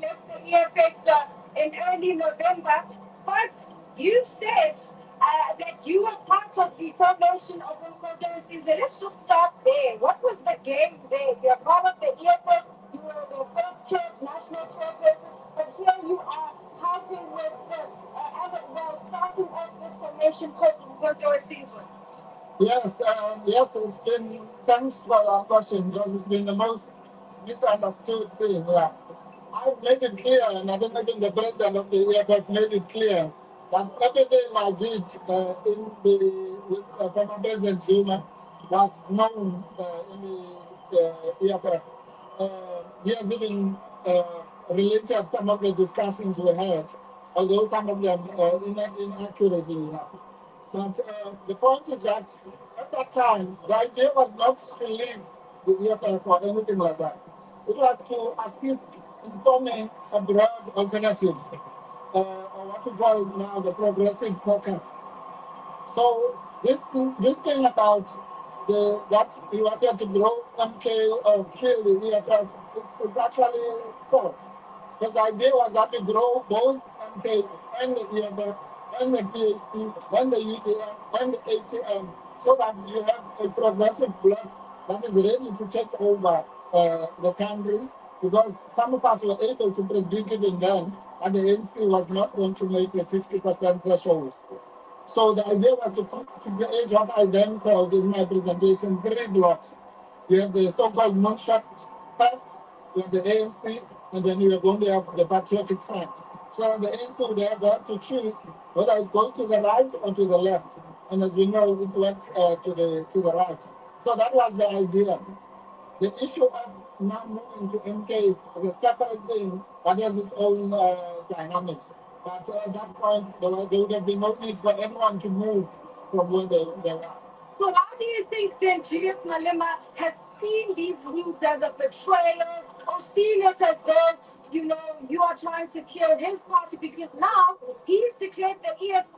left the EFF in early November, but you said that you were part of the formation of Umkhonto Sizwe. Let's just start there. What was the game there? You're part of the EFF, you were the first national chairperson, but here you are helping with starting off this formation called Umkhonto Sizwe. Yes, it's been, thanks for our question, because it's been the most misunderstood thing. Yeah. I've made it clear, and I don't know if the president of the EFF made it clear, that everything I did with former President Zuma was known in the EFF. He has even related some of the discussions we had, although some of them inaccurately. But the point is that at that time, the idea was not to leave the EFF or anything like that. It was to assist in forming a broad alternative, or what we call now the progressive caucus. So this thing about that you wanted to grow MK or kill the EFF is actually false. Because the idea was that to grow both MK and the EFF and the PAC and the UDM and the ATM, so that you have a progressive bloc that is ready to take over the country. Because some of us were able to predict even then that the ANC was not going to make the 50% threshold. So the idea was to create what I then called in my presentation three blocks. You have the so-called moonshot pact, you have the ANC, and then you are going to have the Patriotic Front. So the ANC would have to choose whether it goes to the right or to the left. And as we know, it went to the right. So that was the idea. The issue of now moving to MK is a separate thing that has its own dynamics. But at that point, there would have been no need for anyone to move from where they were. So how do you think then Julius Malema has seen these moves as a betrayal or seen it as though, you are trying to kill his party because now he's declared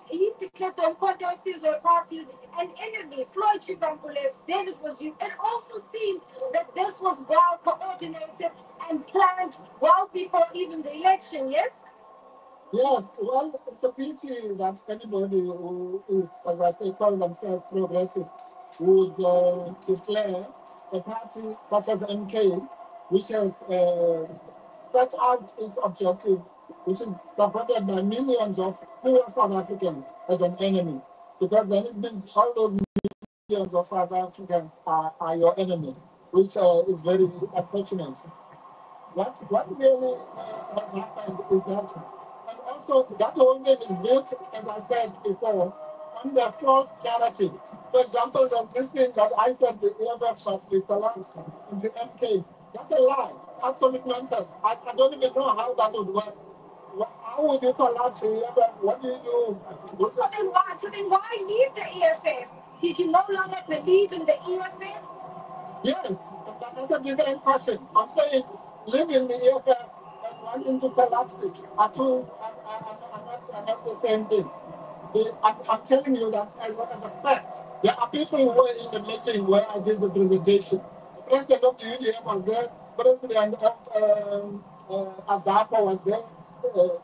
he's declared the Umkhonto Sizwe party an enemy. Floyd Chibampule, then it was you. It also seems that this was well coordinated and planned well before even the election, yes? Yes, well, it's a pity that anybody who is, as I say, call themselves progressive would declare a party such as MK, which has set out its objective, which is supported by millions of poor South Africans, as an enemy. Because then it means all those millions of South Africans are your enemy, which is very unfortunate. What really has happened is that, and also that whole thing is built, as I said before, on the false narrative. For example, there's this thing that I said the EFF must be collapsed into MK. That's a lie. Absolute nonsense. I don't even know how that would work. How would you collapse the EFF? What do you do? So then why leave the EFF? Did you no longer believe in the EFF? Yes, but that's a different question. I'm saying live in the EFF and wanting to collapse it are not the same thing. I'm telling you that as a fact. There are people who were in the meeting where I did the presentation. The president of the UDM was there, president of AZAPA was there,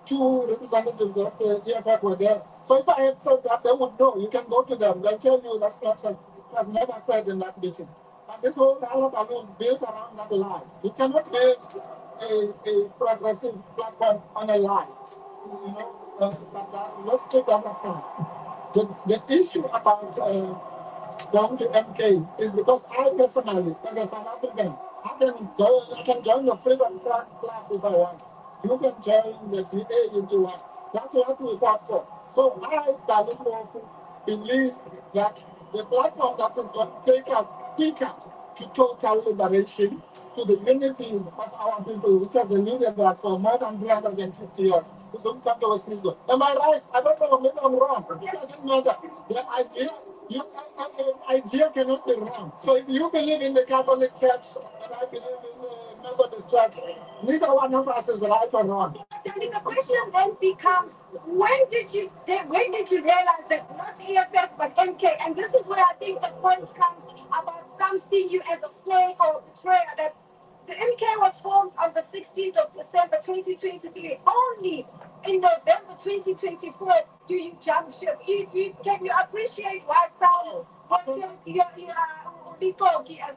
two representatives of the EFF were there. So if I had said that, they would know. You can go to them. They'll tell you that's nonsense. It was never said in that meeting. And this whole dialogue is built around that lie. You cannot build a progressive platform on a lie. Let's take that aside. The issue about going to MK is because I personally, as a South African, I can join the freedom class if I want. You can join the DA if you want. That's what we fought for. So I, Dali Mpofu, believe that the platform that is going to take us quicker to total liberation, to the unity of our people, which has eluded us for more than 350 years. Is Umkhonto Sizwe. Am I right? I don't know, maybe I'm wrong. It doesn't matter. The idea cannot be wrong. So if you believe in the Catholic Church and I believe in the Methodist Church, neither one of us is right or wrong. But the question then becomes, when did you realize that not EFF but MK? And this is where I think the point comes about some seeing you as a slave or a betrayer. That The MK was formed on the 16th of December 2023. Only in November 2024 do you jump ship. Can you appreciate why some as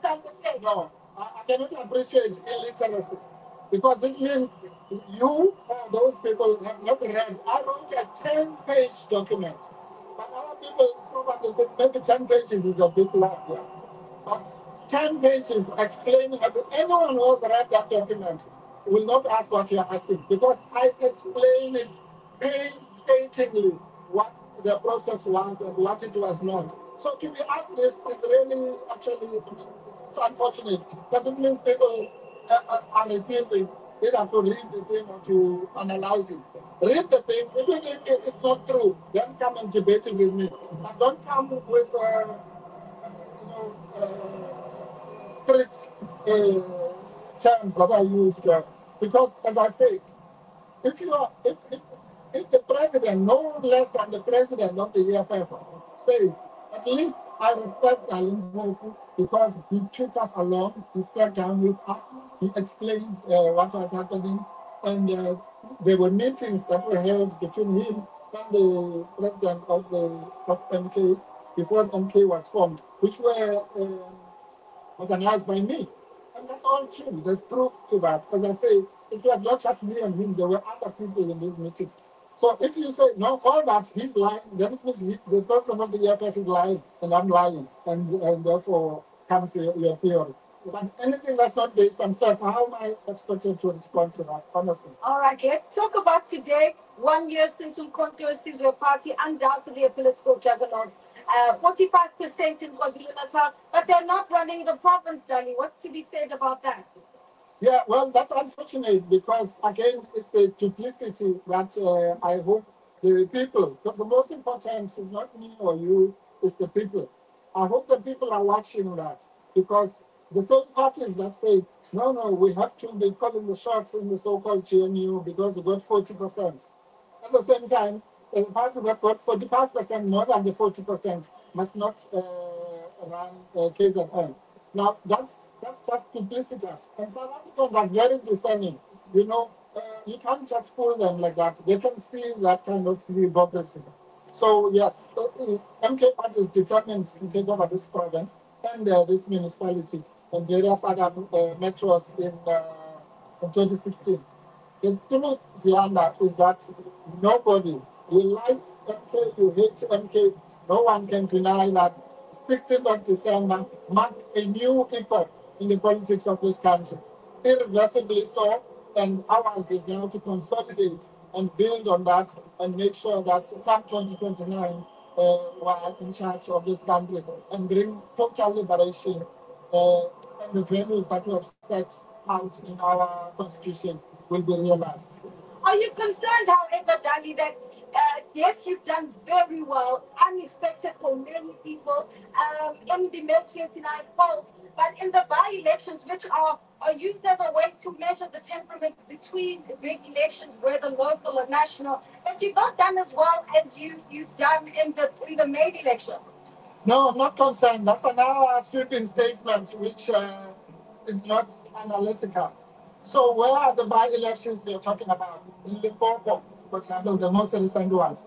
some would say? No, I cannot appreciate illiteracy because it means you or those people have not read. I wrote a 10-page document, but our people probably think maybe 10 pages is a bit long. Yeah. But 10 pages explaining that anyone who has read that document will not ask what you're asking because I explain it painstakingly what the process was and what it was not. So to be asked this is really actually it's unfortunate because it means people are refusing either to read the thing or to analyze it. Read the thing, even if it's not true, then come and debate it with me. But don't come with strict terms that are used because, as I say, if you are, if the president, no less than the president of the EFF, says, at least I respect Dali Mpofu because he took us along, he sat down with us, he explained what was happening, and there were meetings that were held between him and the president of MK before MK was formed, which were organized by me. And that's all true. There's proof to that. As I say, it was not just me and him, there were other people in these meetings. So if you say, no, all that, he's lying, then it means the person of the EFF is lying, and I'm lying, and therefore comes your theory. But anything that's not based on fact, how am I expected to respond to that, honestly? All right, let's talk about today. 1 year since Umkhonto Sizwe Party, undoubtedly a political juggernaut. 45% in KwaZulu-Natal, but they're not running the province, Dali. What's to be said about that? Yeah, well, that's unfortunate because, again, it's the duplicity that I hope the people, because the most important is not me or you, it's the people. I hope the people are watching that because the same parties that say, no, no, we have to be calling the shots in the so called GNU because we got 40%. At the same time, the party that got 45% more than the 40% must not run KZN. Now, that's just duplicitous. And South Africans are very discerning. You know, you can't just fool them like that. They can see that kind of hypocrisy. So, yes, MK Party is determined to take over this province and this municipality and various other metros in 2016. The truth, Zianda, is that nobody, you like MK, you hate MK, no one can deny that 16th of December marked a new epoch in the politics of this country. Irreversibly so, and ours is now to consolidate and build on that and make sure that come 2029, we are in charge of this country and bring total liberation and the values that we have set out in our constitution will be realized. Are you concerned, however, Dali, that yes, you've done very well, unexpected for many people in the May 29 polls, but in the by-elections, which are used as a way to measure the temperaments between the big elections, whether local or national, that you've not done as well as you've done in the May election? No, I'm not concerned. That's another sweeping statement which is not analytical. So where are the by-elections you're talking about? In Limpopo, for example, the most recent ones.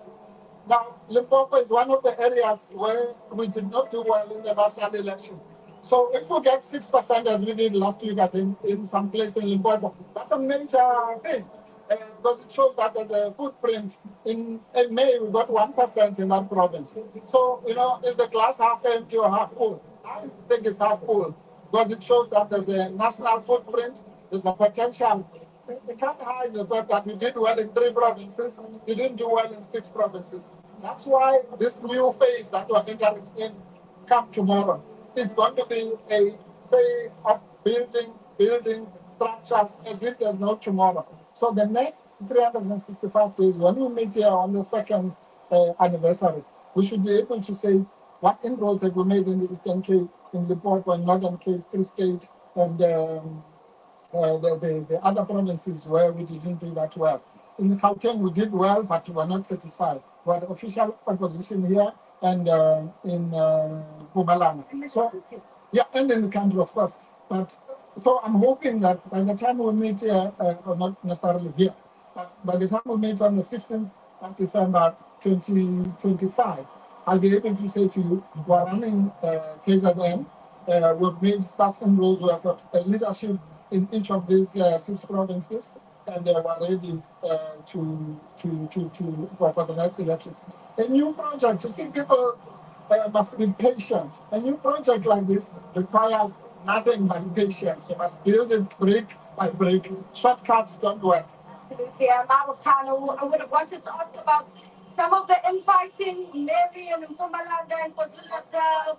Now, Limpopo is one of the areas where we did not do well in the national election. So if we get 6% as we did last week, I think, in some place in Limpopo, that's a major thing. Because it shows that there's a footprint. In May, we got 1% in that province. So, is the glass half empty or half full? I think it's half full because it shows that there's a national footprint, there's a potential. You can't hide the fact that we did well in 3 provinces, we didn't do well in 6 provinces. That's why this new phase that we're entering in come tomorrow is going to be a phase of building structures as if there's no tomorrow. So the next 365 days, when we meet here on the second anniversary, we should be able to say what inroads have we made in the Eastern Cape, in Limpopo, and Northern Cape, Free State, and the other provinces where we didn't do that well. In Gauteng, we did well, but we were not satisfied. We had official opposition here and in Mpumalanga. So, yeah, and in the country, of course. But So I'm hoping that by the time we meet here, or not necessarily here, but by the time we meet on the 16th of December 2025, I'll be able to say to you, we're running KZN. We've made such inroads. We have a leadership in each of these six provinces, and we're ready for the next elections. A new project, you see, people must be patient. A new project like this requires nothing but patience. You must build it brick by brick. Shortcuts don't work. Absolutely. I'm out of time. I would have wanted to ask about some of the infighting in Mary and Mpumalanga and KwaZulu-Natal.